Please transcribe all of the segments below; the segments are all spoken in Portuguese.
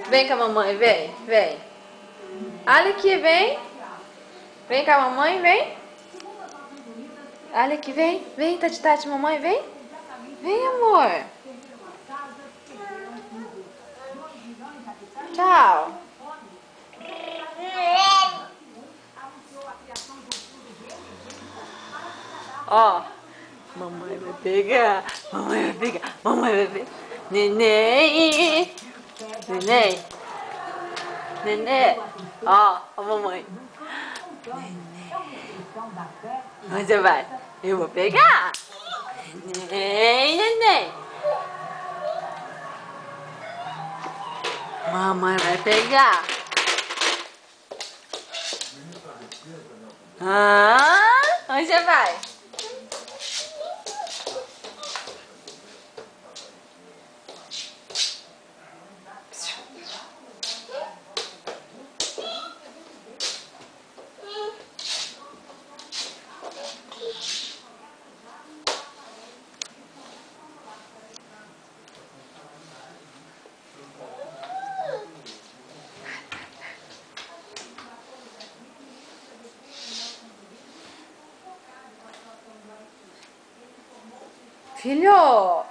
Vem com a mamãe, vem, vem. Olha aqui, vem. Vem com a mamãe, vem. Olha aqui, vem. Vem, Tati, mamãe, vem. Vem, amor. Tchau. Ó, mamãe vai pegar, mamãe vai pegar, mamãe vai pegar. Neném, neném, neném. Ó, a mamãe. Neném. Onde você vai? Eu vou pegar. Neném, neném. Mamãe vai pegar. Ah, onde você vai? Filho, o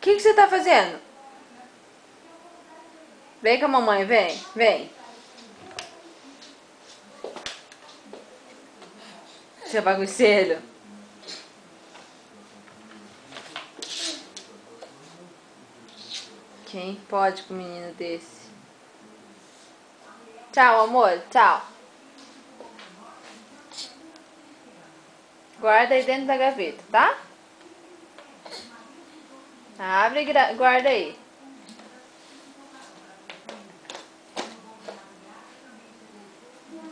que você tá fazendo? Vem com a mamãe, vem, vem. Seu bagunceiro. Quem pode com um menino desse? Tchau, amor, tchau. Guarda aí dentro da gaveta, tá? Abre e guarda aí.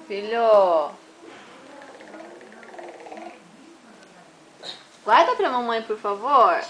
Filho. Guarda pra mamãe, por favor.